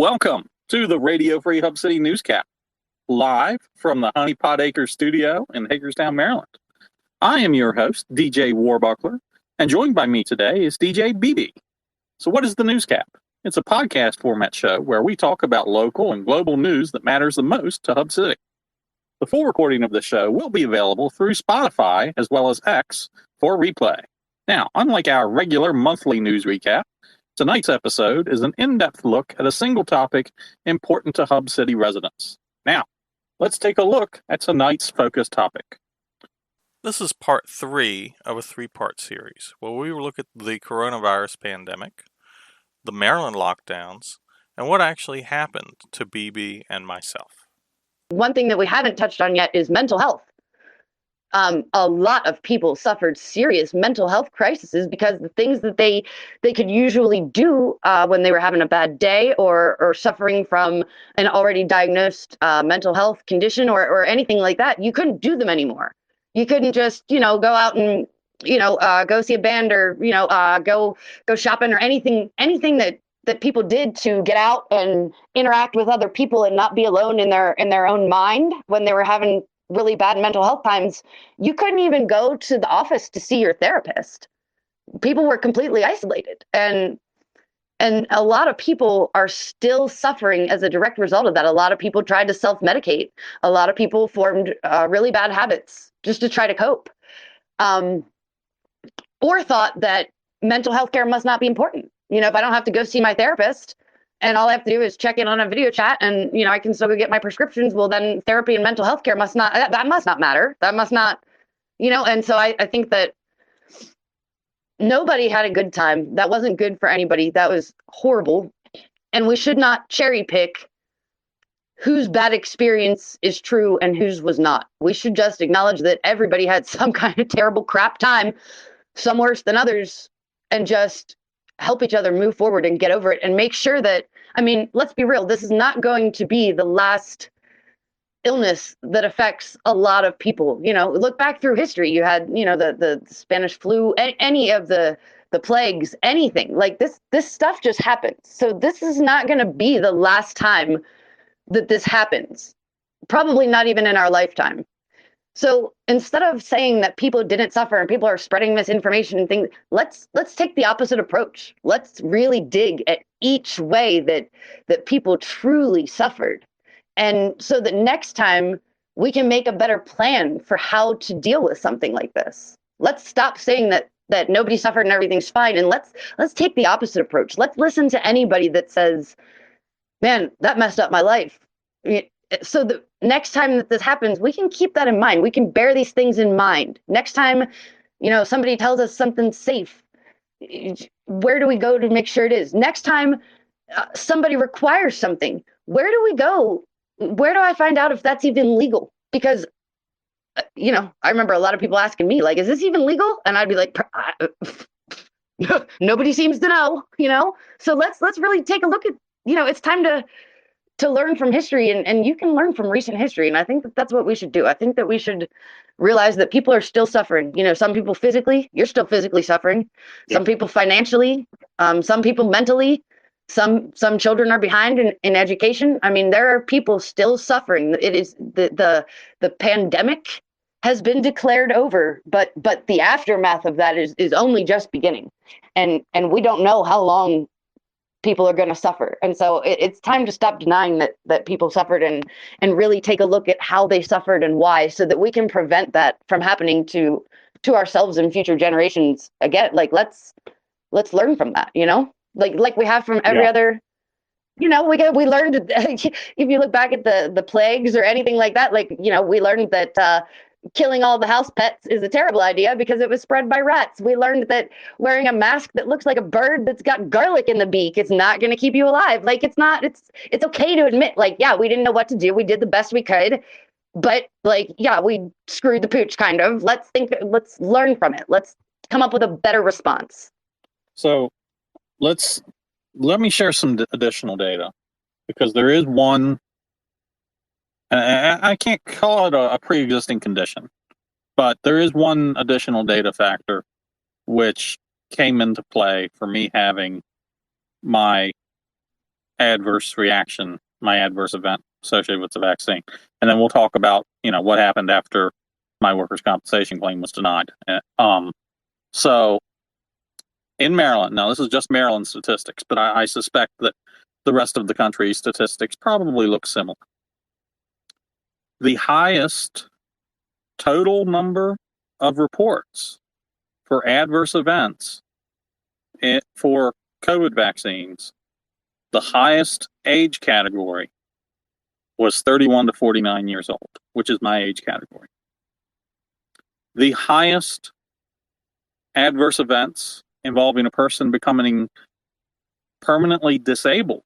Welcome to the Radio Free Hub City Newscap, live from the Honey Pot Acres studio in Hagerstown, Maryland. I am your host, DJ Warbuckler, and joined by me today is DJ BB. So what is the Newscap? It's a podcast format show where we talk about local and global news that matters the most to Hub City. The full recording of the show will be available through Spotify as well as X for replay. Now, unlike our regular monthly news recap, tonight's episode is an in-depth look at a single topic important to Hub City residents. Now, let's take a look at tonight's focus topic. This is part 3 of a 3-part series where we will look at the coronavirus pandemic, the Maryland lockdowns, and what actually happened to BB and myself. One thing that we haven't touched on yet is mental health. A lot of people suffered serious mental health crises because the things that they could usually do when they were having a bad day or suffering from an already diagnosed mental health condition or anything like that, you couldn't do them anymore. You couldn't just, go out and, go see a band or, go shopping or anything that people did to get out and interact with other people and not be alone in their own mind when they were having really bad mental health times. You couldn't even go to the office to see your therapist. People were completely isolated, and a lot of people are still suffering as a direct result of that. A lot of people tried to self-medicate. A lot of people formed really bad habits just to try to cope, or thought that mental health care must not be important. If I don't have to go see my therapist and all I have to do is check in on a video chat and, I can still go get my prescriptions, well, then therapy and mental health care must not matter. That must not, and so I think that nobody had a good time. That wasn't good for anybody. That was horrible. And we should not cherry pick whose bad experience is true and whose was not. We should just acknowledge that everybody had some kind of terrible crap time, some worse than others, and just help each other move forward and get over it and make sure that, let's be real, this is not going to be the last illness that affects a lot of people. Look back through history. You had, the Spanish flu, any of the plagues, anything like this stuff just happens. So this is not going to be the last time that this happens. Probably not even in our lifetime. So instead of saying that people didn't suffer and people are spreading misinformation and things, let's take the opposite approach. Let's really dig at each way that people truly suffered. And so that next time we can make a better plan for how to deal with something like this. Let's stop saying that nobody suffered and everything's fine. And let's take the opposite approach. Let's listen to anybody that says, man, that messed up my life. So the next time that this happens, we can keep that in mind. We can bear these things in mind. Next time, somebody tells us something's safe, where do we go to make sure it is? Next time somebody requires something, where do we go? Where do I find out if that's even legal? Because, I remember a lot of people asking me, like, is this even legal? And I'd be like, nobody seems to know, So let's really take a look at, it's time to learn from history, and you can learn from recent history. And I think that's what we should do. I think that we should realize that people are still suffering. Some people physically, you're still physically suffering. Yeah. Some people financially, some people mentally, some children are behind in education. There are people still suffering. It is the pandemic has been declared over, but the aftermath of that is only just beginning. And we don't know how long people are going to suffer. And so it's time to stop denying that people suffered and really take a look at how they suffered and why, so that we can prevent that from happening to ourselves and future generations again. Like, let's learn from that, like we have from every other, we learned, if you look back at the plagues or anything like that, we learned that, killing all the house pets is a terrible idea because it was spread by rats. We learned that wearing a mask that looks like a bird that's got garlic in the beak is not going to keep you alive. It's okay to admit, we didn't know what to do. We did the best we could, but we screwed the pooch kind of. Let's learn from it. Let's come up with a better response. So let me share some additional data, because there is one. I can't call it a pre-existing condition, but there is one additional data factor which came into play for me having my adverse reaction, my adverse event associated with the vaccine. And then we'll talk about, what happened after my workers' compensation claim was denied. So in Maryland, now this is just Maryland statistics, but I suspect that the rest of the country's statistics probably look similar. The highest total number of reports for adverse events for COVID vaccines, the highest age category was 31 to 49 years old, which is my age category. The highest adverse events involving a person becoming permanently disabled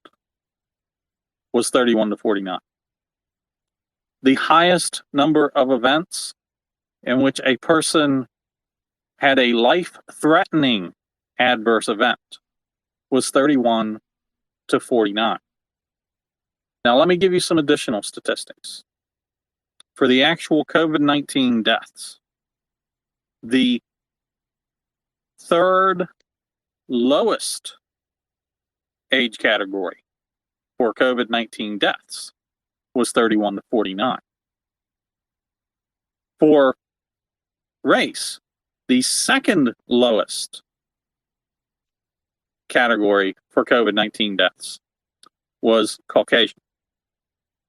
was 31 to 49. The highest number of events in which a person had a life-threatening adverse event was 31 to 49. Now, let me give you some additional statistics. For the actual COVID-19 deaths, the third lowest age category for COVID-19 deaths was 31 to 49. For race, the second lowest category for COVID-19 deaths was Caucasian,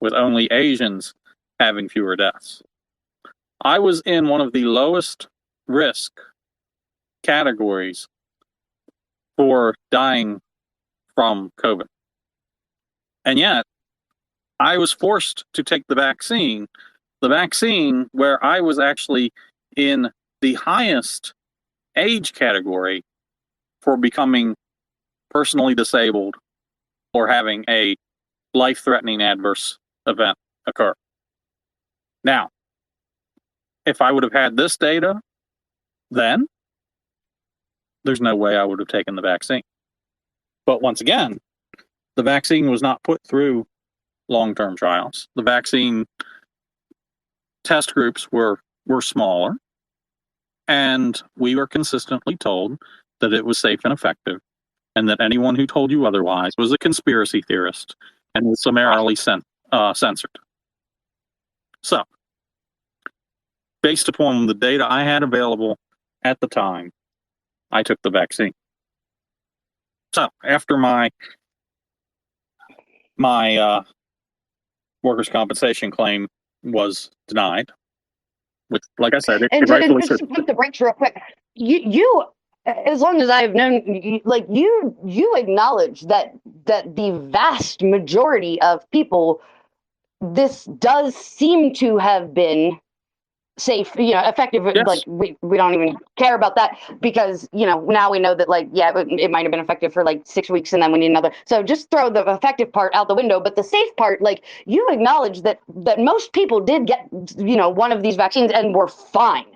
with only Asians having fewer deaths. I was in one of the lowest risk categories for dying from COVID. And yet, I was forced to take the vaccine where I was actually in the highest age category for becoming personally disabled or having a life-threatening adverse event occur. Now, if I would have had this data, then there's no way I would have taken the vaccine. But once again, the vaccine was not put through long-term trials. The vaccine test groups were smaller, and we were consistently told that it was safe and effective, and that anyone who told you otherwise was a conspiracy theorist and was summarily censored. So, based upon the data I had available at the time, I took the vaccine. So, after my workers' compensation claim was denied, which, like I said, and just to put the brakes real quick, you, as long as I've known, you acknowledge that the vast majority of people, this does seem to have been safe, effective. Yes. Like we don't even care about that because, now we know that it might have been effective for 6 weeks and then we need another. So just throw the effective part out the window. But the safe part, you acknowledge that most people did get, one of these vaccines and were fine.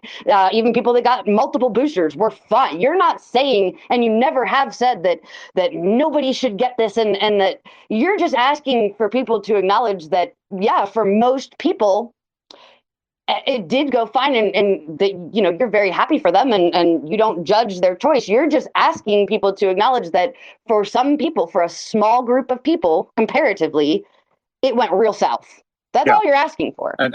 Even people that got multiple boosters were fine. You're not saying, and you never have said that nobody should get this and that you're just asking for people to acknowledge that, yeah, for most people, it did go fine, and that you're very happy for them, and you don't judge their choice. You're just asking people to acknowledge that for some people, for a small group of people, comparatively, it went real south. That's all you're asking for. And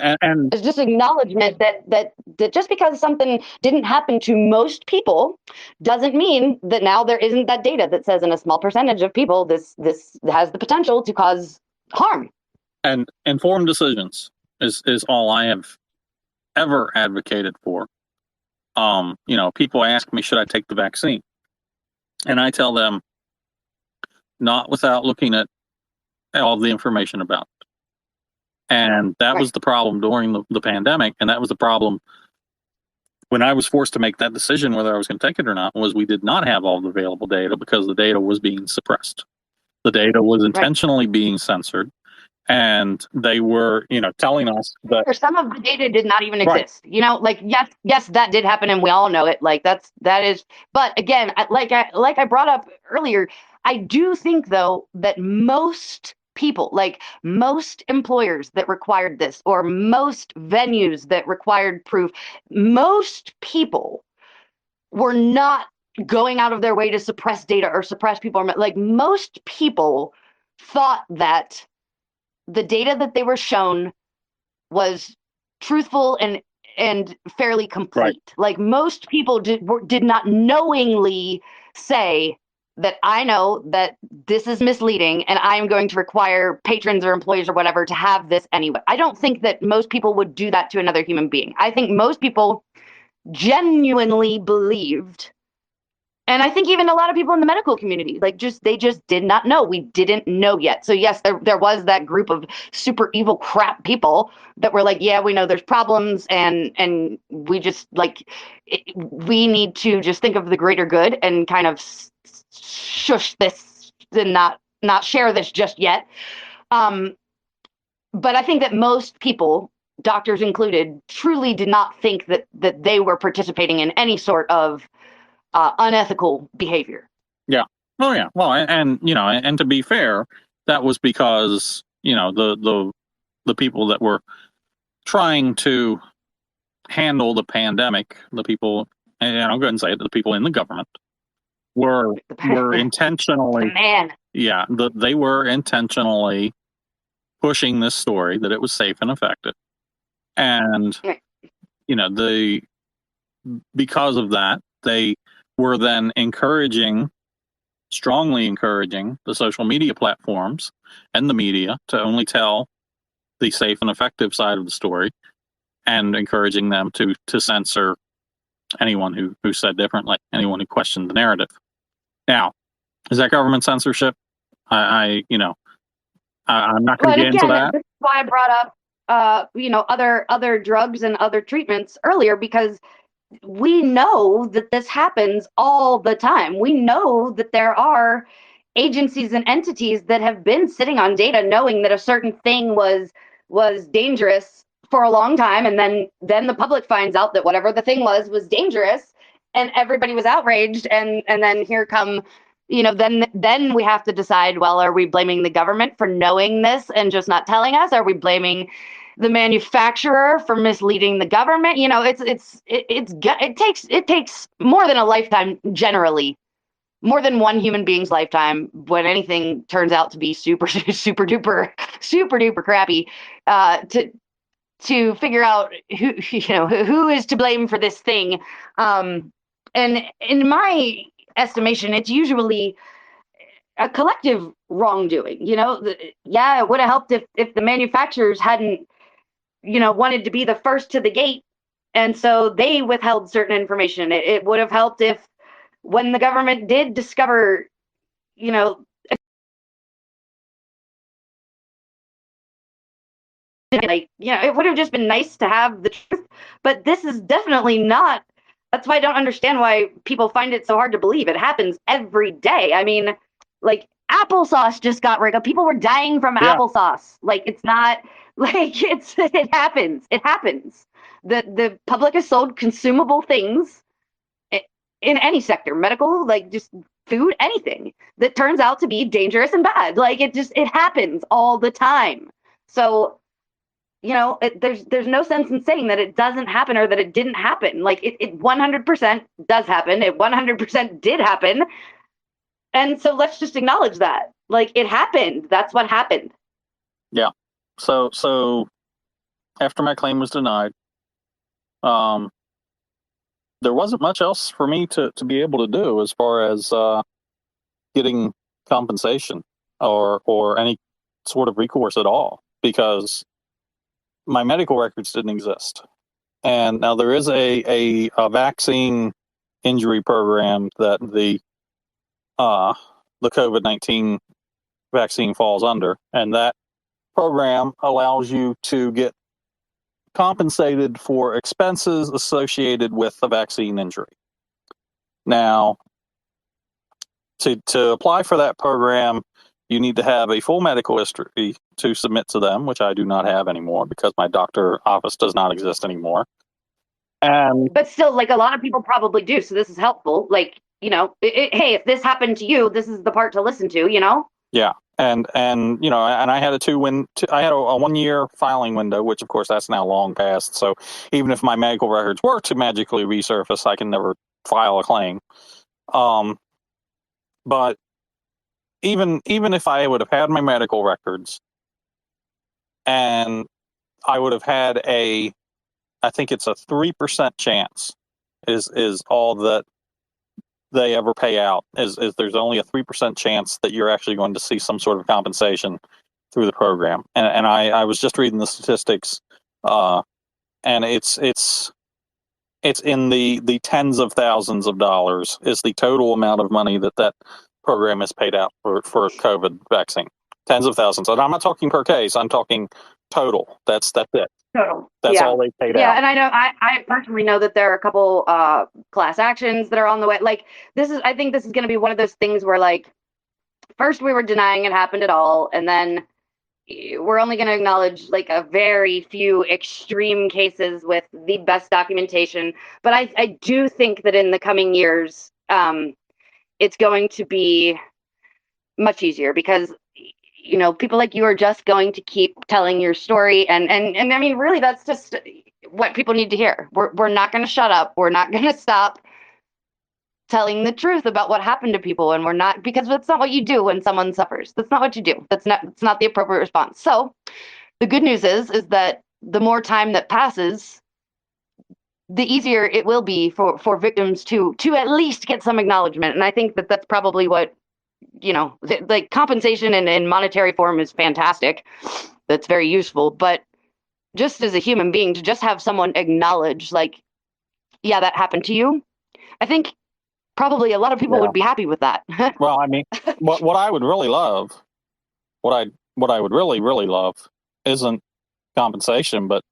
it's just acknowledgement that just because something didn't happen to most people doesn't mean that now there isn't that data that says in a small percentage of people this has the potential to cause harm. And informed decisions is all I have ever advocated for. People ask me, should I take the vaccine? And I tell them, not without looking at all the information about it. And that was the problem during the pandemic. And that was the problem when I was forced to make that decision whether I was going to take it or not, was we did not have all the available data because the data was being suppressed. The data was intentionally being censored. And they were, telling us that some of the data did not even exist. Yes, that did happen, and we all know it. That is. But again, like I brought up earlier, I do think though that most people, most employers that required this, or most venues that required proof, most people were not going out of their way to suppress data or suppress people. Most people thought that the data that they were shown was truthful and fairly complete. Right. Like most people did not knowingly say that I know that this is misleading and I'm going to require patrons or employees or whatever to have this anyway. I don't think that most people would do that to another human being. I think most people genuinely believed, and I think even a lot of people in the medical community, like they just did not know. We didn't know yet. So yes, there was that group of super evil crap people that were like, yeah, we know there's problems, and we just we need to just think of the greater good and kind of shush this and not share this just yet. But I think that most people, doctors included, truly did not think that they were participating in any sort of unethical behavior. Yeah. Oh, yeah. Well, and to be fair, that was because the people that were trying to handle the pandemic, the people, and I'll go ahead and say it, the people in the government were intentionally, they were intentionally pushing this story that it was safe and effective, and because of that, they were then strongly encouraging the social media platforms and the media to only tell the safe and effective side of the story, and encouraging them to censor anyone who said differently, anyone who questioned the narrative. Now, is that government censorship? I'm not going to get into that. This is why I brought up other drugs and other treatments earlier, because we know that this happens all the time. We know that there are agencies and entities that have been sitting on data knowing that a certain thing was dangerous for a long time, and then the public finds out that whatever the thing was dangerous, and everybody was outraged, and then here come then we have to decide, well, are we blaming the government for knowing this and just not telling us? Are we blaming the manufacturer for misleading the government? It takes more than a lifetime, generally more than one human being's lifetime, when anything turns out to be super duper crappy, to figure out who is to blame for this thing. And in my estimation, it's usually a collective wrongdoing. Yeah, it would have helped if the manufacturers hadn't wanted to be the first to the gate, and so they withheld certain information. It would have helped if, when the government did discover, it would have just been nice to have the truth. But this is definitely not. That's why I don't understand why people find it so hard to believe. It happens every day. I mean, like, applesauce just got rigged. People were dying from applesauce. Like, it's not like it happens. It happens. The public has sold consumable things in any sector, medical, like just food, anything that turns out to be dangerous and bad. Like, it happens all the time. So, there's no sense in saying that it doesn't happen or that it didn't happen. Like, it 100% does happen. It 100% did happen. And so let's just acknowledge that. Like, it happened. That's what happened. Yeah. So after my claim was denied, there wasn't much else for me to be able to do as far as getting compensation or any sort of recourse at all, because my medical records didn't exist. And now there is a vaccine injury program that the COVID-19 vaccine falls under, and that program allows you to get compensated for expenses associated with the vaccine injury. Now, to apply for that program, you need to have a full medical history to submit to them, which I do not have anymore because my doctor office does not exist anymore. But still, like, a lot of people probably do, so this is helpful. Like, hey, if this happened to you, this is the part to listen to, Yeah. And I had I had a 1 year filing window, which of course that's now long past. So even if my medical records were to magically resurface, I can never file a claim. But even if I would have had my medical records, and I would have had I think it's a 3% chance is all that they ever pay out. Is there's only a 3% chance that you're actually going to see some sort of compensation through the program. And I was just reading the statistics, and it's in the tens of thousands of dollars is the total amount of money that program has paid out for COVID vaccine. Tens of thousands. And I'm not talking per case. I'm talking total. That's it. Total. That's all they paid out. Yeah, and I know I personally know that there are a couple class actions that are on the way. Like I think this is going to be one of those things where like first we were denying it happened at all, and then we're only going to acknowledge like a very few extreme cases with the best documentation. But I do think that in the coming years, it's going to be much easier because, you know, people like you are just going to keep telling your story. And I mean, really, that's just what people need to hear. We're not going to shut up. We're not going to stop telling the truth about what happened to people, and we're not, because that's not what you do when someone suffers. That's not what you do. It's not the appropriate response. So the good news is that the more time that passes, the easier it will be for victims to at least get some acknowledgement. And I think that that's probably what, you know, like compensation in monetary form is fantastic. That's very useful. But just as a human being, to just have someone acknowledge, like, yeah, that happened to you, I think probably a lot of people would be happy with that. Well, I mean, what I would really love, what I would really, really love isn't compensation, but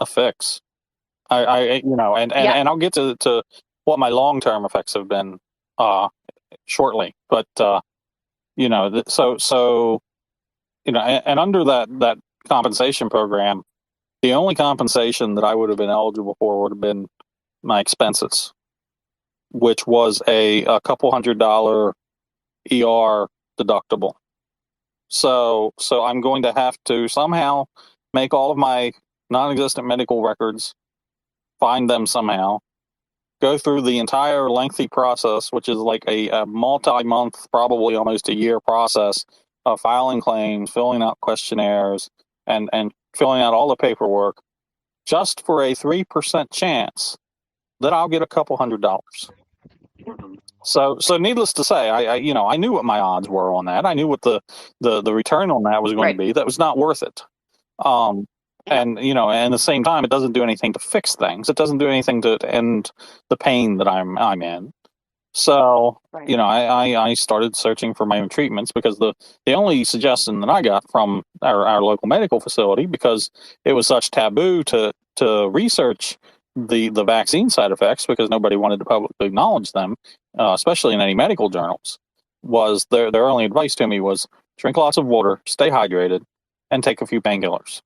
a fix. I you know, and I'll get to what my long-term effects have been shortly, but you know, so you know, and under that compensation program, the only compensation that I would have been eligible for would have been my expenses, which was a couple $100 ER deductible. So I'm going to have to somehow make all of my non-existent medical records, find them somehow, go through the entire lengthy process, which is like a multi-month, probably almost a year process of filing claims, filling out questionnaires, and filling out all the paperwork, just for a 3% chance that I'll get a couple $100. So needless to say, I knew what my odds were on that. I knew what the return on that was going to be. That was not worth it. And you know, and at the same time, it doesn't do anything to fix things. It doesn't do anything to end the pain that I'm in. So you know, I started searching for my own treatments, because the only suggestion that I got from our local medical facility, because it was such taboo to research the vaccine side effects, because nobody wanted to publicly acknowledge them, especially in any medical journals, was their only advice to me was drink lots of water, stay hydrated, and take a few painkillers.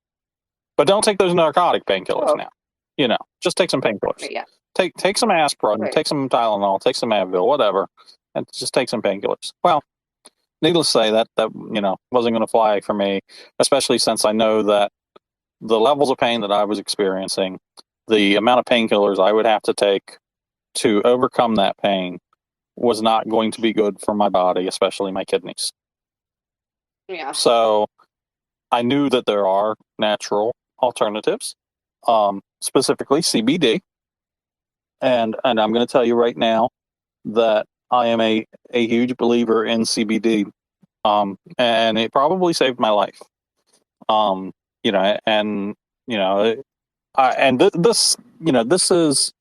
But don't take those narcotic painkillers now. You know, just take some painkillers. Yeah. Take some aspirin, take some Tylenol, take some Advil, whatever, and just take some painkillers. Well, needless to say, that you know, wasn't going to fly for me, especially since I know that the levels of pain that I was experiencing, the amount of painkillers I would have to take to overcome that pain, was not going to be good for my body, especially my kidneys. Yeah. So I knew that there are natural alternatives, specifically CBD. And I'm going to tell you right now that I am a huge believer in CBD, and it probably saved my life. You know, and you know, this you know, this is,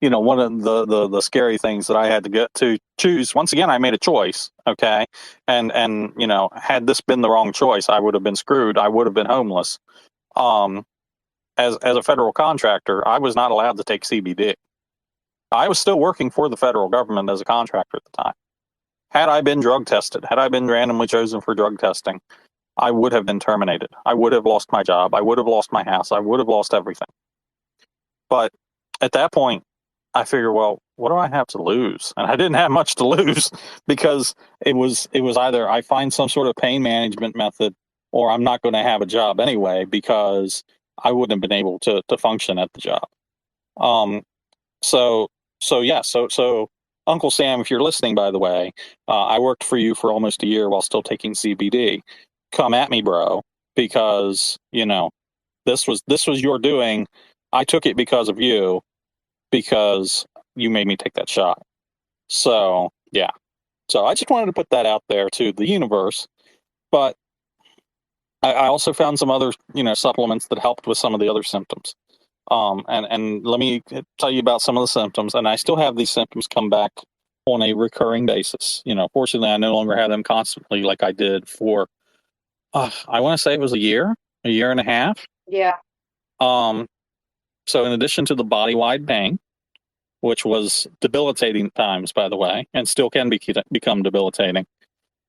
you know, one of the scary things that I had to get to choose. Once again, I made a choice, okay, and you know, had this been the wrong choice, I would have been screwed. I would have been homeless. As a federal contractor, I was not allowed to take CBD. I was still working for the federal government as a contractor at the time. Had I been drug tested, had I been randomly chosen for drug testing, I would have been terminated. I would have lost my job. I would have lost my house. I would have lost everything. But at that point, I figured, well, what do I have to lose? And I didn't have much to lose, because it was either I find some sort of pain management method, or I'm not going to have a job anyway, because I wouldn't have been able to function at the job. So Uncle Sam, if you're listening, by the way, I worked for you for almost a year while still taking CBD. Come at me, bro, because this was your doing. I took it because of you, because you made me take that shot. So yeah. So I just wanted to put that out there to the universe. But I also found some other, supplements that helped with some of the other symptoms. And let me tell you about some of the symptoms. And I still have these symptoms come back on a recurring basis. Fortunately, I no longer have them constantly like I did for, I want to say it was a year and a half. Yeah. So in addition to the body-wide pain, which was debilitating at times, by the way, and still can become debilitating,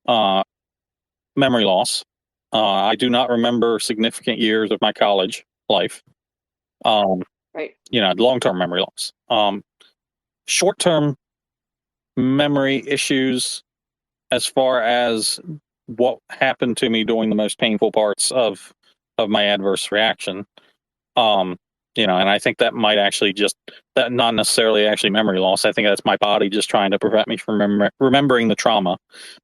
memory loss. I do not remember significant years of my college life. Right. Long-term memory loss. Short-term memory issues as far as what happened to me during the most painful parts of my adverse reaction. And I think that might actually that not necessarily actually memory loss. I think that's my body just trying to prevent me from remembering the trauma,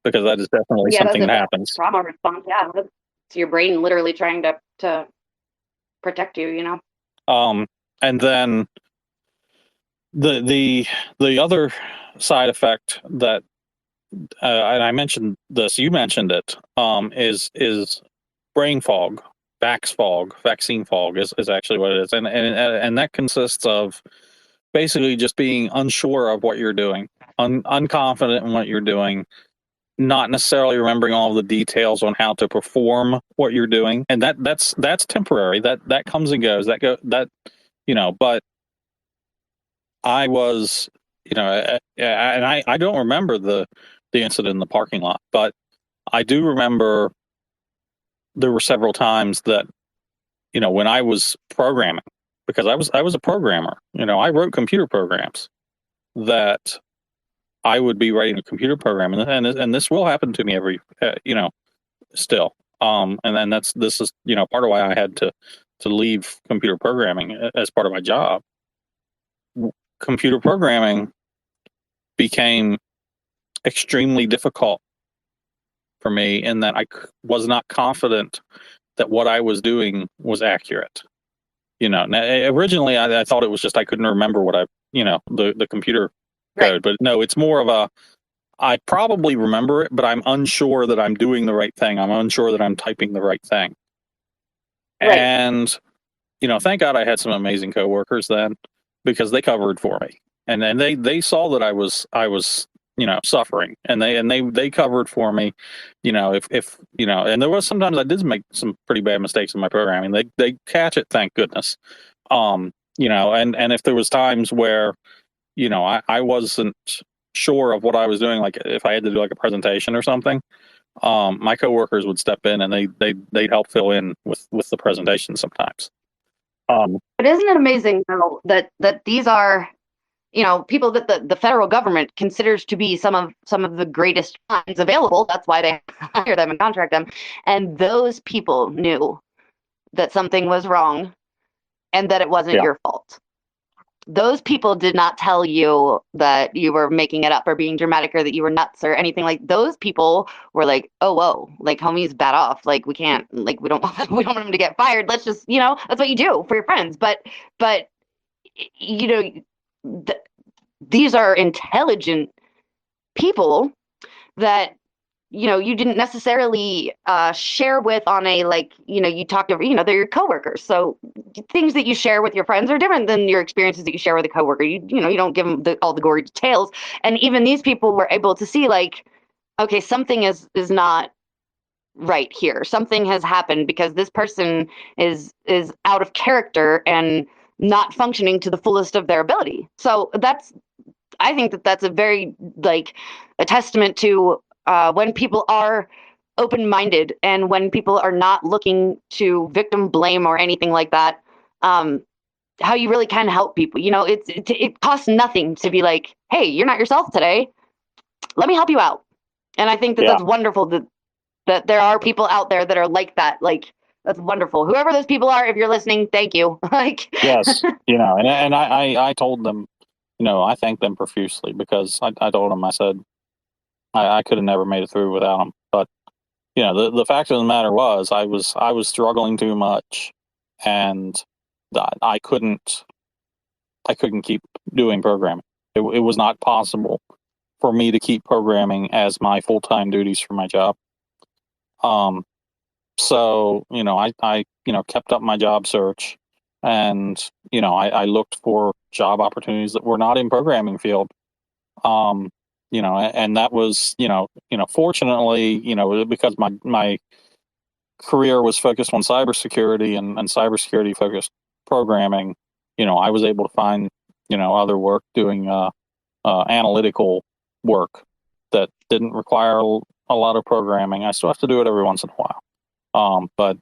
because that is definitely something that happens. Trauma response, yeah. It's your brain literally trying to protect you, And then the other side effect that, and I mentioned this, you mentioned it, is brain fog. Vaccine fog is actually what it is, and that consists of basically just being unsure of what you're doing, unconfident in what you're doing, not necessarily remembering all the details on how to perform what you're doing, and that's temporary. That comes and goes. But I was, and I don't remember the incident in the parking lot, but I do remember there were several times that, when I was programming, because I was a programmer, I wrote computer programs, that I would be writing a computer program, and this will happen to me every, still. And then this is, part of why I had to leave computer programming as part of my job. Computer programming became extremely difficult for me in that I was not confident that what I was doing was accurate. Now, originally I thought it was just I couldn't remember what the computer code, right. But no, it's more of I probably remember it, but I'm unsure that I'm doing the right thing. I'm unsure that I'm typing the right thing. Right. And, thank God I had some amazing coworkers then, because they covered for me, and they saw that I was suffering, and they covered for me, if and there was sometimes I did make some pretty bad mistakes in my programming. They catch it, thank goodness. And if there was times where, I wasn't sure of what I was doing, like if I had to do like a presentation or something, my coworkers would step in and they'd help fill in with the presentation sometimes. But isn't it amazing though that these are, people that the federal government considers to be some of the greatest minds available? That's why they hire them and contract them. And those people knew that something was wrong and that it wasn't your fault. Those people did not tell you that you were making it up or being dramatic or that you were nuts or anything. Like, those people were like, oh, whoa, like, homie's bad off. Like, we can't, like, we don't want him to get fired. Let's just, that's what you do for your friends. But these are intelligent people that, you didn't necessarily share with on a, like, you talked over, they're your coworkers. So things that you share with your friends are different than your experiences that you share with a coworker. You don't give them all the gory details. And even these people were able to see, like, okay, something is not right here. Something has happened because this person is out of character and not functioning to the fullest of their ability. So I think that's a very, like, a testament to when people are open-minded and when people are not looking to victim blame or anything like that, how you really can help people. It costs nothing to be like, hey, you're not yourself today. Let me help you out. And I think that's wonderful that there are people out there that are like that. Like, that's wonderful. Whoever those people are, if you're listening, thank you. Like, yes, and I told them, I thanked them profusely because I told them, I said, I could have never made it through without them. But the fact of the matter was, I was struggling too much, and I couldn't keep doing programming. It was not possible for me to keep programming as my full-time duties for my job. So I kept up my job search, and I looked for job opportunities that were not in programming field. And that was fortunately, because my career was focused on cybersecurity and cybersecurity focused programming, I was able to find other work doing analytical work that didn't require a lot of programming. I still have to do it every once in a while. But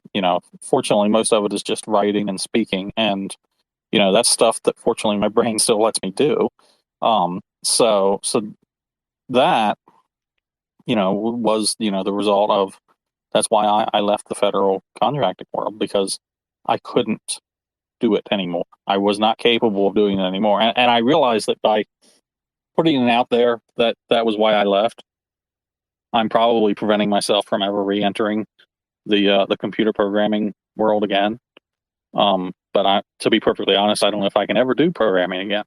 fortunately, most of it is just writing and speaking, and that's stuff that fortunately my brain still lets me do. So that was the result of, that's why I left the federal contracting world, because I couldn't do it anymore. I was not capable of doing it anymore, and I realized that by putting it out there that was why I left, I'm probably preventing myself from ever re-entering the computer programming world again. But to be perfectly honest, I don't know if I can ever do programming again.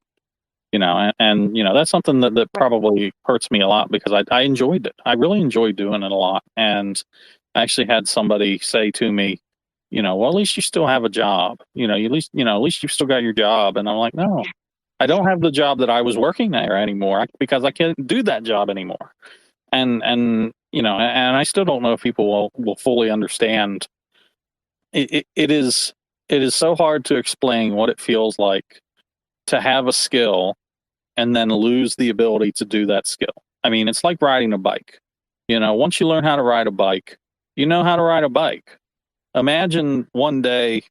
And that's something that probably hurts me a lot, because I enjoyed it. I really enjoyed doing it a lot. And I actually had somebody say to me, well, at least you still have a job. At least you've still got your job. And I'm like, no, I don't have the job that I was working there anymore, because I can't do that job anymore. And I still don't know if people will fully understand. It is so hard to explain what it feels like to have a skill and then lose the ability to do that skill. I mean, it's like riding a bike. Once you learn how to ride a bike, you know how to ride a bike. Imagine one day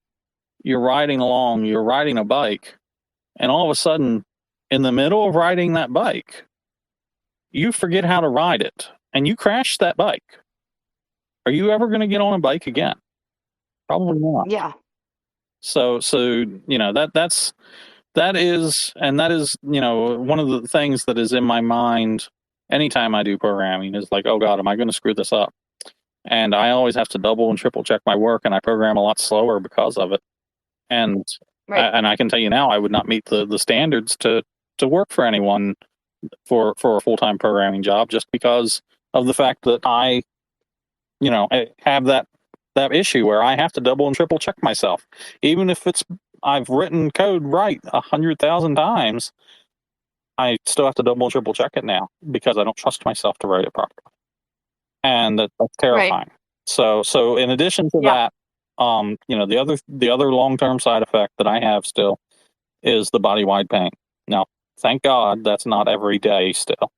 you're riding a bike, and all of a sudden, in the middle of riding that bike, you forget how to ride it, and you crash that bike. Are you ever going to get on a bike again? Probably not. Yeah. So that is one of the things that is in my mind anytime I do programming, is like, oh God, am I going to screw this up? And I always have to double and triple check my work, and I program a lot slower because of it. And and I can tell you now, I would not meet the standards to work for anyone for a full-time programming job, just because of the fact that I have that issue where I have to double and triple check myself, even if I've written code right 100,000 times. I still have to double and triple check it now, because I don't trust myself to write it properly, and that's terrifying. Right. So in addition to that, the other long-term side effect that I have still is the body-wide pain. Now, thank God that's not every day still.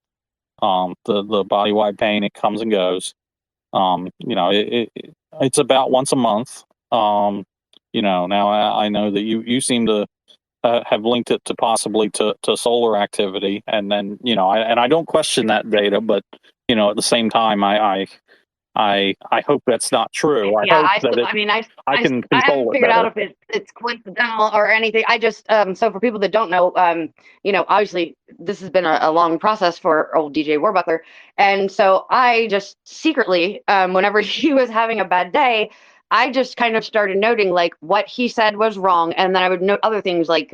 The body-wide pain, it comes and goes. It's about once a month. Now I know that you seem to have linked it to possibly to solar activity, and then I don't question that data, but at the same time I hope that's not true. I can control I haven't figured it out if it's coincidental or anything. I just so for people that don't know, obviously this has been a long process for old DJ Warbuckler, and so I just secretly, whenever he was having a bad day, I just kind of started noting like what he said was wrong, and then I would note other things like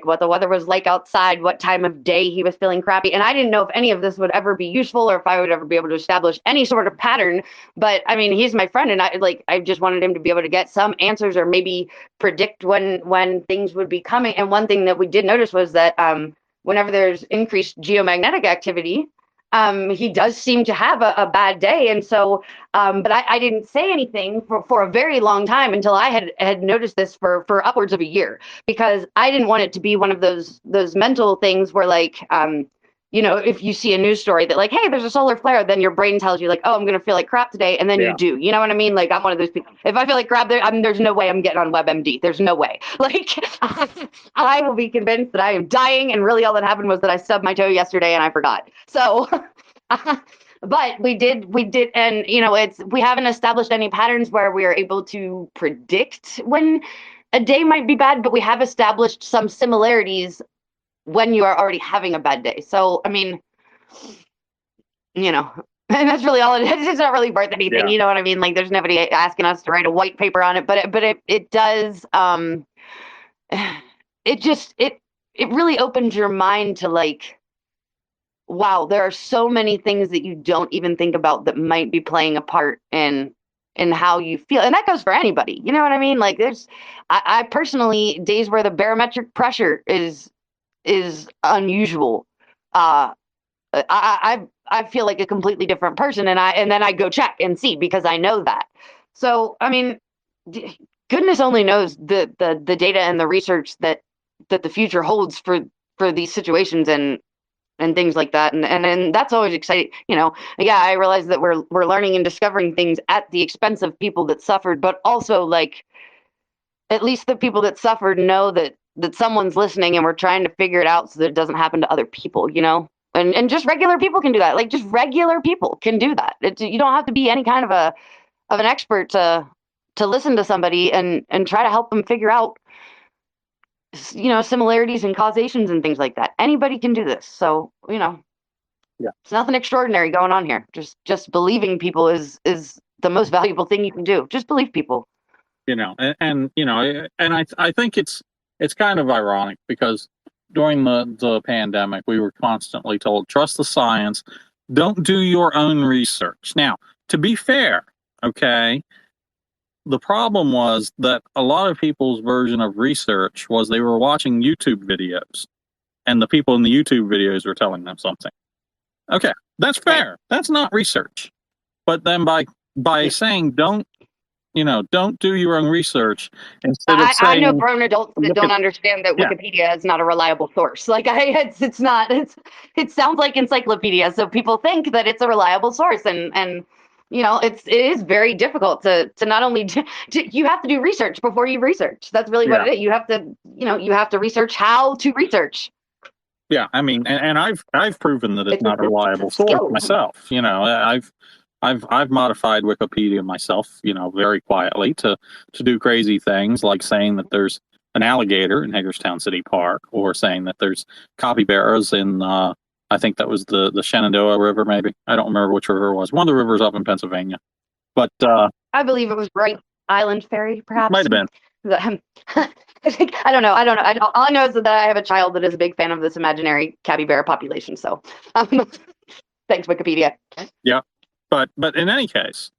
what the weather was like outside, what time of day he was feeling crappy. And I didn't know if any of this would ever be useful, or if I would ever be able to establish any sort of pattern. But I mean, he's my friend, and I just wanted him to be able to get some answers, or maybe predict when things would be coming. And one thing that we did notice was that whenever there's increased geomagnetic activity, he does seem to have a bad day. And so, but I didn't say anything for a very long time, until I had noticed this for upwards of a year, because I didn't want it to be one of those mental things where like, if you see a news story that like, hey, there's a solar flare, then your brain tells you like, oh, I'm going to feel like crap today. And then you do, you know what I mean? Like, I'm one of those people. If I feel like crap, there's no way I'm getting on WebMD. There's no way. Like, I will be convinced that I am dying. And really all that happened was that I stubbed my toe yesterday and I forgot. So, but we did. And, we haven't established any patterns where we are able to predict when a day might be bad, but we have established some similarities when you are already having a bad day. So, I mean, you know, and that's really all it is. It's not really worth anything. Yeah. You know what I mean? Like, there's nobody asking us to write a white paper on it, but it does, it really opens your mind to like, wow, there are so many things that you don't even think about that might be playing a part in how you feel. And that goes for anybody. You know what I mean? Like I personally, days where the barometric pressure is unusual, I feel like a completely different person, and then I go check and see because I know that. So I mean, goodness only knows the data and the research that the future holds for these situations and things like that, and that's always exciting. You know, yeah, I realize that we're learning and discovering things at the expense of people that suffered, but also like at least the people that suffered know that someone's listening and we're trying to figure it out so that it doesn't happen to other people, you know? And just regular people can do that. Like just regular people can do that. You don't have to be any kind of an expert to listen to somebody and try to help them figure out, you know, similarities and causations and things like that. Anybody can do this. So, you know, Yeah. it's nothing extraordinary going on here. Just believing people is the most valuable thing you can do. Just believe people. You know, and you know, and I think it's kind of ironic because during the pandemic, we were constantly told, trust the science, don't do your own research. Now, to be fair, okay, the problem was that a lot of people's version of research was they were watching YouTube videos, and the people in the YouTube videos were telling them something. Okay, that's fair. That's not research. But then by saying don't do your own research instead of saying, I know grown adults that don't understand that yeah. Wikipedia is not a reliable source. Like it's not. It sounds like encyclopedia, so people think that it's a reliable source, and you know it is very difficult to not only you have to do research before you research. That's really what it is. You have to research how to research. Yeah, I mean, and I've proven that it's not a reliable source myself. You know, I've modified Wikipedia myself, you know, very quietly to do crazy things like saying that there's an alligator in Hagerstown City Park, or saying that there's capybaras in I think that was the Shenandoah River, maybe. I don't remember which river it was. One of the rivers up in Pennsylvania. But I believe it was Bright Island Ferry, perhaps. Might have been. I don't know. All I know is that I have a child that is a big fan of this imaginary capybara population. So, thanks, Wikipedia. Yeah, but in any case,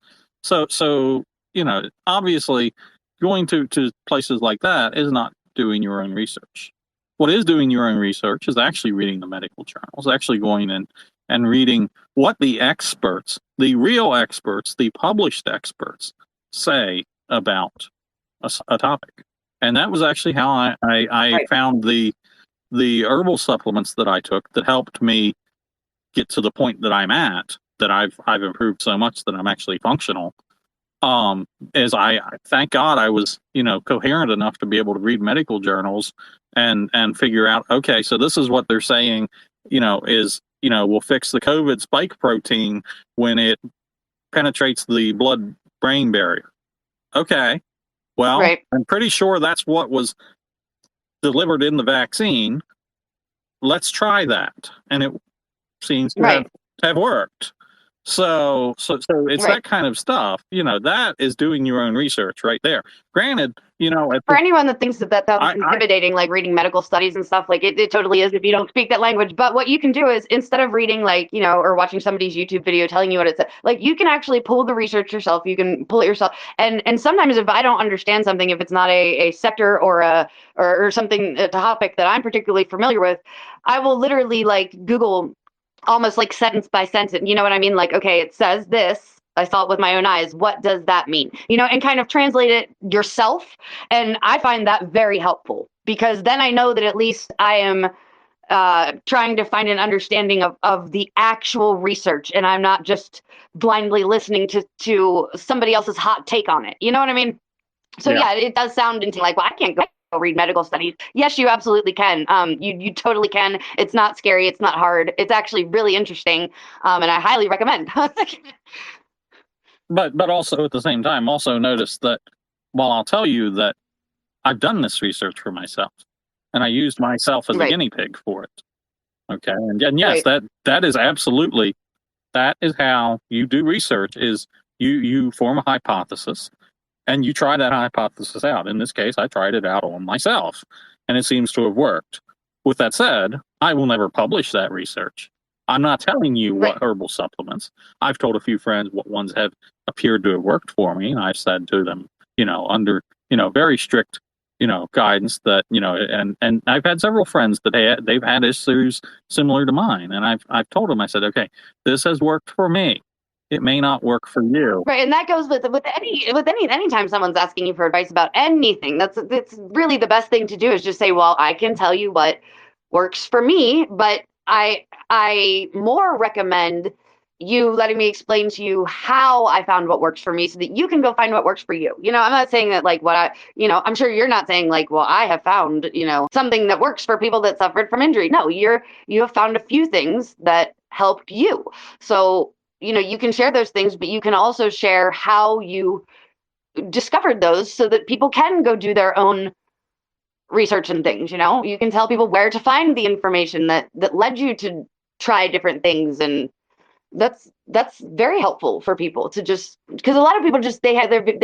so you know, obviously, going to places like that is not doing your own research. What is doing your own research is actually reading the medical journals, actually going in and reading what the experts, the real experts, the published experts say about a topic. And that was actually how I Right. found the herbal supplements that I took that helped me get to the point that I'm at, that I've improved so much that I'm actually functional. Is I thank God I was, you know, coherent enough to be able to read medical journals and figure out, okay, so this is what they're saying, you know, is, you know, will fix the COVID spike protein when it penetrates the blood brain barrier. Okay. Well, Right. I'm pretty sure that's what was delivered in the vaccine. Let's try that. And it seems to have worked. So it's that kind of stuff, you know, that is doing your own research right there. Granted, you know, for anyone that thinks that sounds intimidating, like reading medical studies and stuff, like it totally is if you don't speak that language. But what you can do is, instead of reading, like, you know, or watching somebody's YouTube video telling you what it said, like, you can actually pull the research yourself. You can pull it yourself. And sometimes if I don't understand something, if it's not a sector or something, a topic that I'm particularly familiar with, I will literally like Google almost like sentence by sentence. You know what I mean? Like, okay, it says this. I saw it with my own eyes. What does that mean? You know, and kind of translate it yourself. And I find that very helpful, because then I know that at least I am trying to find an understanding of the actual research, and I'm not just blindly listening to somebody else's hot take on it. You know what I mean? So yeah, it does sound into like, well, I can't go read medical studies. Yes, you absolutely can. You totally can. It's not scary. It's not hard. It's actually really interesting. And I highly recommend. But also at the same time, also notice that while I'll tell you that I've done this research for myself, and I used myself as a Right. guinea pig for it. Okay, and yes, that is absolutely, that is how you do research. Is you form a hypothesis and you try that hypothesis out. In this case, I tried it out on myself, and it seems to have worked. With that said, I will never publish that research. I'm not telling you Right. what herbal supplements. I've told a few friends what ones have appeared to have worked for me, and I've said to them, under, very strict, guidance that, and I've had several friends that they've had issues similar to mine, and I've told them, I said, okay, this has worked for me. It may not work for you. Right, and that goes with anytime someone's asking you for advice about anything. That's really the best thing to do is just say, well, I can tell you what works for me, but I more recommend you letting me explain to you how I found what works for me so that you can go find what works for you. I'm not saying that like I'm sure you're not saying like, well, I have found, something that works for people that suffered from injury. No, you have found a few things that helped you. So, you can share those things, but you can also share how you discovered those so that people can go do their own research and things. You can tell people where to find the information that led you to try different things, and that's very helpful for people to just, because a lot of people just they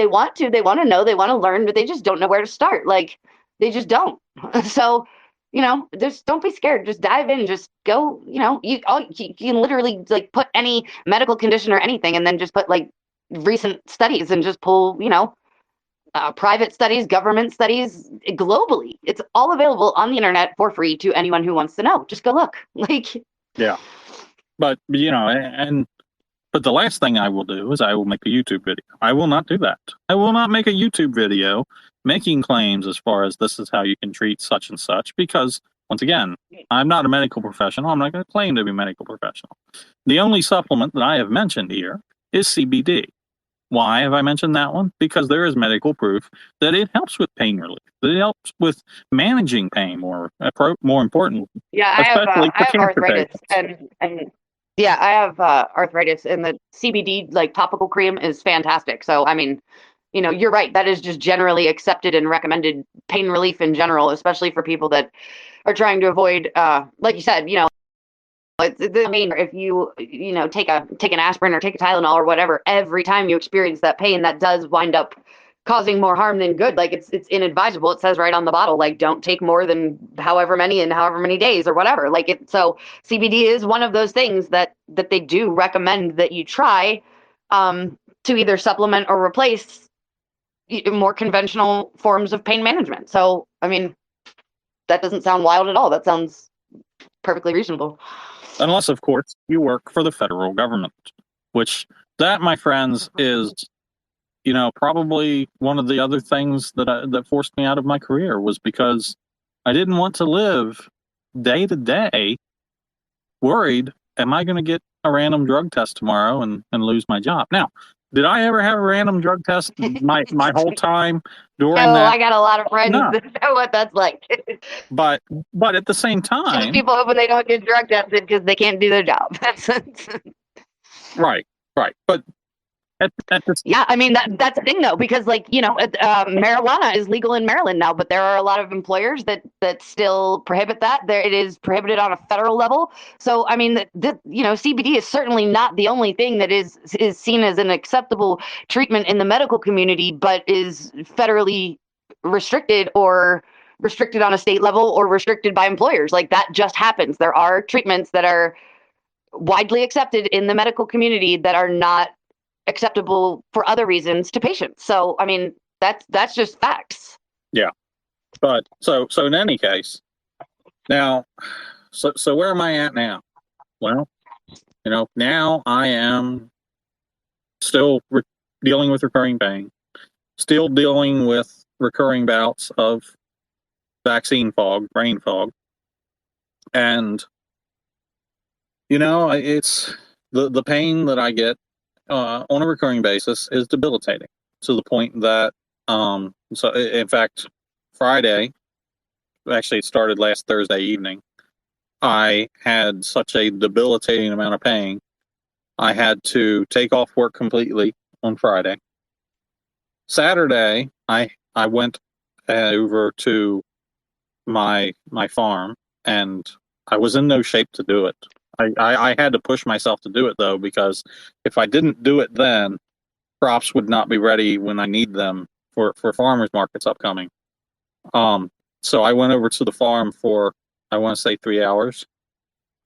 want to know, they want to learn, but they just don't know where to start. Like they just don't. So just don't be scared. Just dive in. Just go. You can literally like put any medical condition or anything, and then just put like recent studies and just pull private studies, government studies globally. It's all available on the internet for free to anyone who wants to know. Just go look. Yeah. But but the last thing I will do is I will make a YouTube video. I will not do that. I will not make a YouTube video making claims as far as this is how you can treat such and such, because once again, I'm not a medical professional. I'm not going to claim to be a medical professional. The only supplement that I have mentioned here is CBD. Why have I mentioned that one? Because there is medical proof that it helps with pain relief, that it helps with managing pain more important. Yeah, I have arthritis, patients. and yeah, I have arthritis, and the CBD like topical cream is fantastic. So I mean, you're right. That is just generally accepted and recommended pain relief in general, especially for people that are trying to avoid, like you said, if you take an aspirin or take a Tylenol or whatever, every time you experience that pain, that does wind up causing more harm than good. Like it's inadvisable. It says right on the bottle, like don't take more than however many in however many days or whatever. So CBD is one of those things that they do recommend that you try to either supplement or replace more conventional forms of pain management. So, I mean, that doesn't sound wild at all. That sounds perfectly reasonable. Unless, of course, you work for the federal government, which that, my friends, is, probably one of the other things that forced me out of my career, was because I didn't want to live day to day worried, am I going to get a random drug test tomorrow and lose my job? Now, did I ever have a random drug test my whole time during that? I got a lot of friends that know what that's like. But at the same time, just people hoping they don't get drug tested because they can't do their job. Right. But yeah, I mean that's the thing though, because marijuana is legal in Maryland now, but there are a lot of employers that still prohibit that. It is prohibited on a federal level. So I mean, CBD is certainly not the only thing that is seen as an acceptable treatment in the medical community, but is federally restricted or restricted on a state level or restricted by employers. Like that just happens. There are treatments that are widely accepted in the medical community that are not acceptable for other reasons to patients. So, I mean, that's just facts. Yeah. But so in any case, now, so where am I at now? Well, now I am still dealing with recurring pain, still dealing with recurring bouts of vaccine fog, brain fog. And, it's the pain that I get on a recurring basis is debilitating, to the point that, so in fact, Friday, actually it started last Thursday evening, I had such a debilitating amount of pain, I had to take off work completely on Friday. Saturday, I went over to my farm, and I was in no shape to do it. I had to push myself to do it though, because if I didn't do it then, crops would not be ready when I need them for farmers markets upcoming. So I went over to the farm for, I want to say, 3 hours,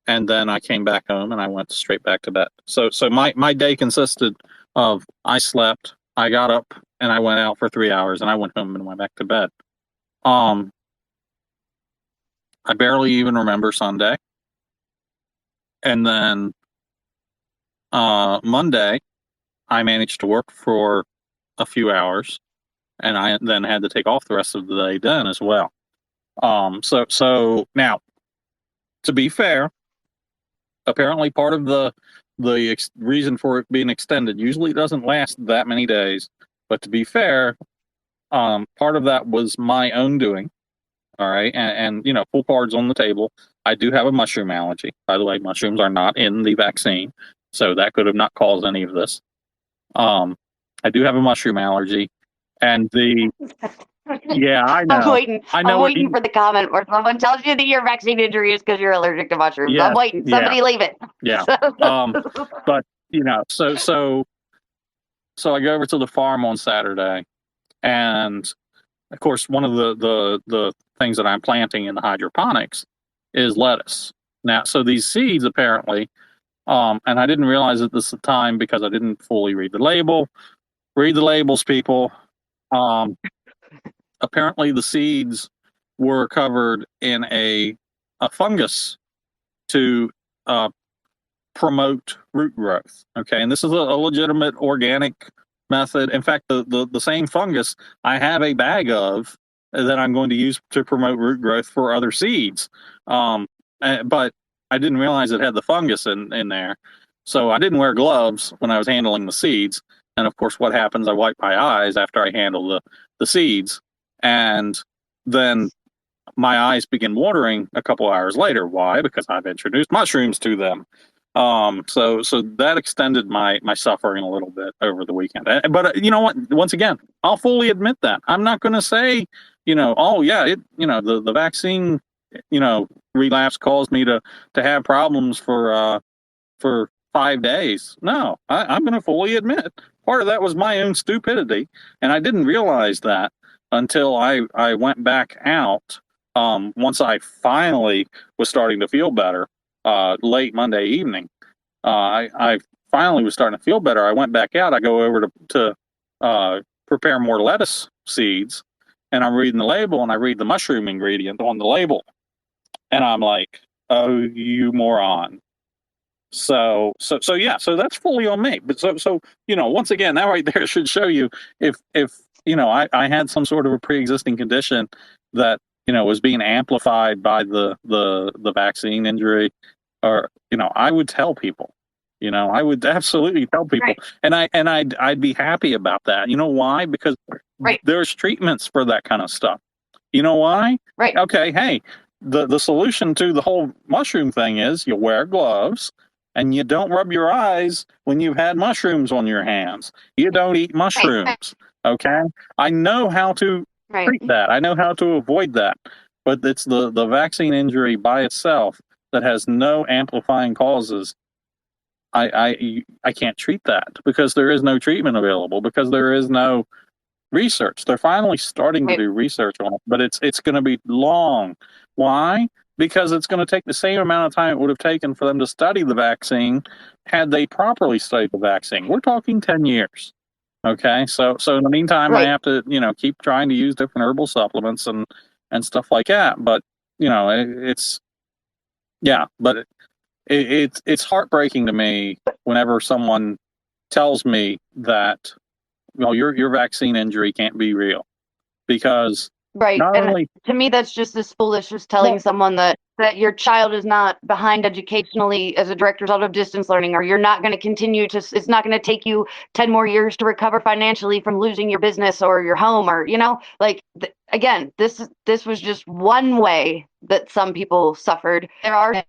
and then I came back home and I went straight back to bed. So my day consisted of, I slept, I got up, and I went out for 3 hours, and I went home and went back to bed. I barely even remember Sunday. And then Monday, I managed to work for a few hours, and I then had to take off the rest of the day then as well. So now, to be fair, apparently part of the reason for it being extended, usually it doesn't last that many days, but to be fair, part of that was my own doing. All right, and full cards on the table. I do have a mushroom allergy. By the way, mushrooms are not in the vaccine, so that could have not caused any of this. I do have a mushroom allergy, and yeah, I know. I'm waiting for the comment where someone tells you that your vaccine injury is because you're allergic to mushrooms. Yes, I'm waiting. Somebody leave it. Yeah. But so I go over to the farm on Saturday, and of course, one of the things that I'm planting in the hydroponics is lettuce. Now, so these seeds apparently, and I didn't realize it this time because I didn't fully read the label. Read the labels, people. Apparently, the seeds were covered in a fungus to promote root growth. Okay, and this is a legitimate organic method. In fact, the same fungus I have a bag of that I'm going to use to promote root growth for other seeds. But I didn't realize it had the fungus in there. So I didn't wear gloves when I was handling the seeds. And of course, what happens, I wipe my eyes after I handle the seeds. And then my eyes begin watering a couple hours later. Why? Because I've introduced mushrooms to them. So that extended my suffering a little bit over the weekend. But you know what? Once again, I'll fully admit that. I'm not going to say, oh yeah, the vaccine, relapse caused me to have problems for 5 days. No, I'm going to fully admit part of that was my own stupidity, and I didn't realize that until I went back out. Once I finally was starting to feel better. Late Monday evening, I finally was starting to feel better. I went back out. I go over to prepare more lettuce seeds, and I'm reading the label, and I read the mushroom ingredient on the label, and I'm like, "Oh, you moron!" So yeah, so that's fully on me. But so once again, that right there should show you if I had some sort of a pre-existing condition that was being amplified by the vaccine injury, or I would tell people. I would absolutely tell people, right. and I'd be happy about that. You know why? Because there's treatments for that kind of stuff. You know why? Right. Okay. Hey, the solution to the whole mushroom thing is you wear gloves and you don't rub your eyes when you've had mushrooms on your hands. You don't eat mushrooms. Okay. I know how to treat that. I know how to avoid that. But it's the vaccine injury by itself that has no amplifying causes. I can't treat that because there is no treatment available, because there is no research. They're finally starting to do research on it, but it's going to be long. Why? Because it's going to take the same amount of time it would have taken for them to study the vaccine had they properly studied the vaccine. We're talking 10 years. Okay, so in the meantime, I have to keep trying to use different herbal supplements and stuff like that. But it's heartbreaking to me whenever someone tells me that your vaccine injury can't be real, because to me that's just as foolish as telling someone that your child is not behind educationally as a direct result of distance learning, or you're not going to continue to, it's not going to take you 10 more years to recover financially from losing your business or your home, or again, this was just one way that some people suffered. There are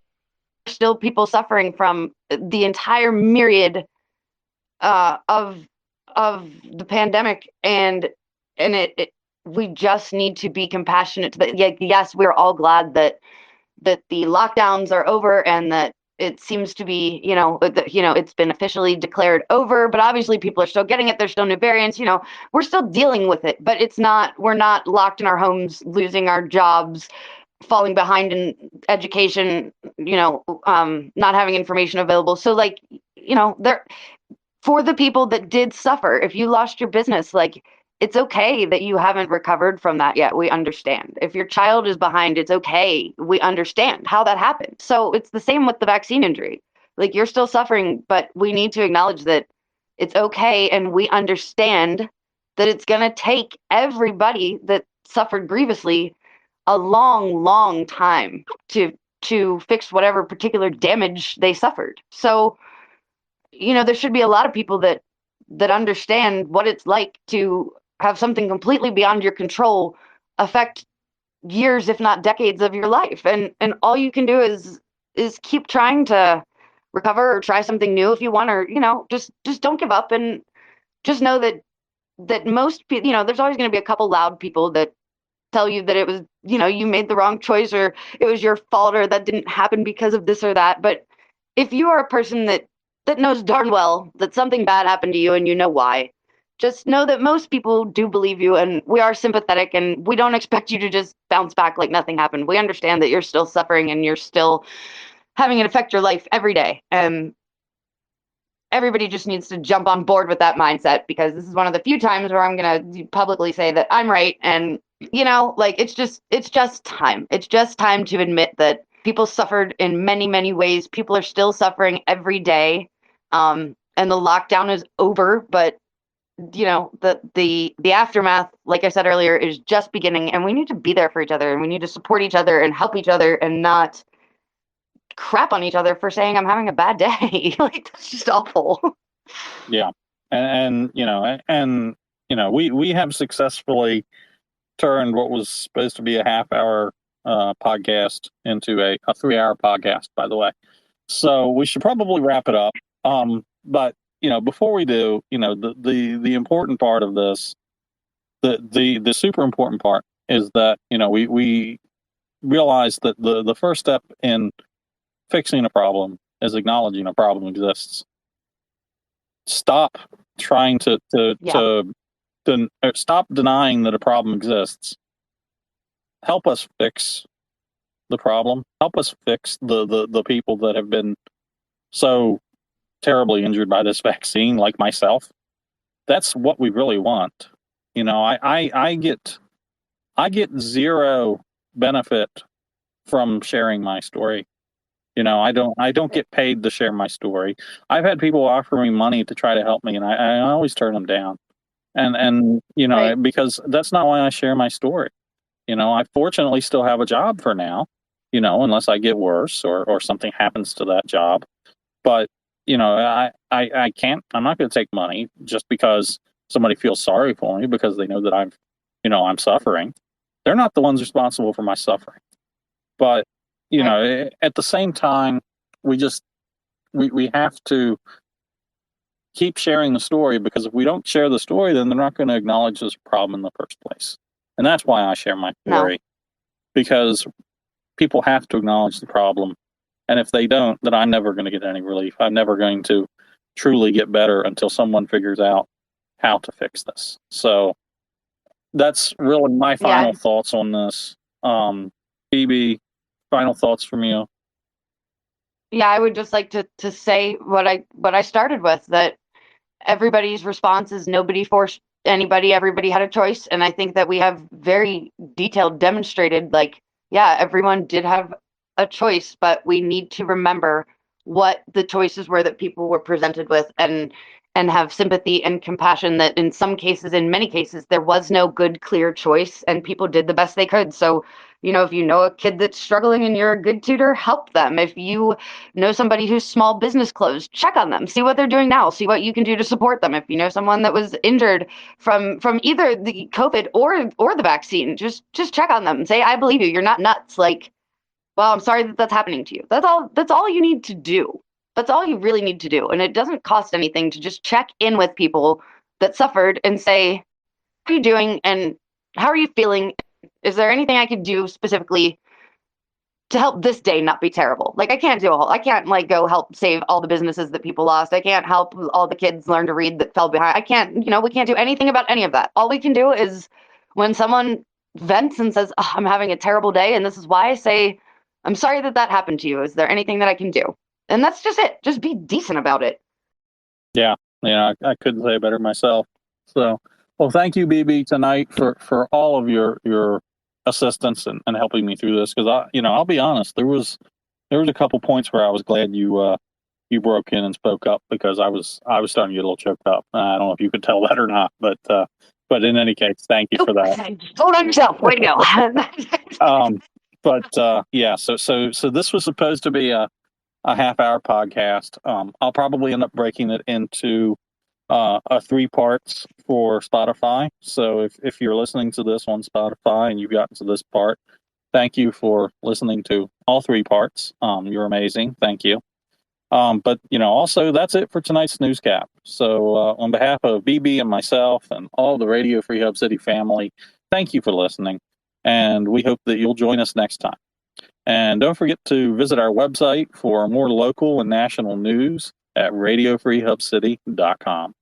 still people suffering from the entire myriad of the pandemic, and it we just need to be compassionate to that. Yes, we're all glad that the lockdowns are over and that it seems to be, it's been officially declared over, but obviously people are still getting it. There's still new variants, we're still dealing with it, but we're not locked in our homes, losing our jobs, falling behind in education, not having information available. So there, for the people that did suffer, if you lost your business, it's okay that you haven't recovered from that yet. We understand. If your child is behind, it's okay. We understand how that happened. So it's the same with the vaccine injury. You're still suffering, but we need to acknowledge that it's okay. And we understand that it's going to take everybody that suffered grievously a long, long time to fix whatever particular damage they suffered. So, there should be a lot of people that understand what it's like to have something completely beyond your control affect years, if not decades, of your life. And all you can do is keep trying to recover or try something new if you want, or, just don't give up, and just know that most people, there's always going to be a couple loud people that tell you that it was, you made the wrong choice, or it was your fault, or that didn't happen because of this or that. But if you are a person that knows darn well that something bad happened to you and you know why, just know that most people do believe you, and we are sympathetic, and we don't expect you to just bounce back like nothing happened. We understand that you're still suffering and you're still having it affect your life every day. And everybody just needs to jump on board with that mindset, because this is one of the few times where I'm going to publicly say that I'm right. And, it's just time. It's just time to admit that people suffered in many, many ways. People are still suffering every day. And the lockdown is over, but the aftermath, like I said earlier, is just beginning, and we need to be there for each other, and we need to support each other and help each other, and not crap on each other for saying I'm having a bad day. That's just awful. Yeah. We have successfully turned what was supposed to be a half-hour podcast into a 3-hour podcast, by the way. So we should probably wrap it up. But before we do, the important part of this, the super important part is that we realize that the first step in fixing a problem is acknowledging a problem exists. Stop trying to stop denying that a problem exists. Help us fix the problem. Help us fix the people that have been so terribly injured by this vaccine, like myself. That's what we really want. I get zero benefit from sharing my story. I don't get paid to share my story. I've had people offer me money to try to help me, and I always turn them down. And Right. Because that's not why I share my story. I fortunately still have a job for now, unless I get worse or something happens to that job. But, I can't, I'm not going to take money just because somebody feels sorry for me because they know that I'm suffering. They're not the ones responsible for my suffering. But, at the same time, we have to keep sharing the story, because if we don't share the story, then they're not going to acknowledge this problem in the first place. And that's why I share my story, because people have to acknowledge the problem. And if they don't, then I'm never going to get any relief. I'm never going to truly get better until someone figures out how to fix this. So that's really my final thoughts on this. Phoebe, final thoughts from you? Yeah, I would just like to say what I started with, that everybody's response is nobody forced anybody. Everybody had a choice. And I think that we have very detailed demonstrated, everyone did have a choice, but we need to remember what the choices were that people were presented with, and have sympathy and compassion that in some cases, in many cases, there was no good, clear choice, and people did the best they could. So, if you know a kid that's struggling and you're a good tutor, help them. If you know somebody whose small business closed, check on them, see what they're doing now, see what you can do to support them. If you know someone that was injured from either the COVID or the vaccine, just check on them and say, I believe you, you're not nuts. Well, I'm sorry that that's happening to you. That's all you need to do. That's all you really need to do. And it doesn't cost anything to just check in with people that suffered and say, how are you doing? And how are you feeling? Is there anything I could do specifically to help this day not be terrible? Like, I can't like go help save all the businesses that people lost. I can't help all the kids learn to read that fell behind. I can't, we can't do anything about any of that. All we can do is when someone vents and says, oh, I'm having a terrible day and this is why, I say, I'm sorry that happened to you. Is there anything that I can do? And that's just it. Just be decent about it. Yeah, I couldn't say it better myself. So, well, thank you, BB, tonight for all of your assistance and helping me through this. Because I'll be honest, there was a couple points where I was glad you broke in and spoke up, because I was starting to get a little choked up. I don't know if you could tell that or not, but in any case, thank you for that. Hold on yourself. Way to go. Yeah, so this was supposed to be a half-hour podcast. I'll probably end up breaking it into a 3 parts for Spotify. So if you're listening to this on Spotify and you've gotten to this part, thank you for listening to all 3 parts. You're amazing. Thank you. But also that's it for tonight's newscap. So on behalf of BB and myself and all the Radio Free Hub City family, thank you for listening, and we hope that you'll join us next time. And don't forget to visit our website for more local and national news at radiofreehubcity.com.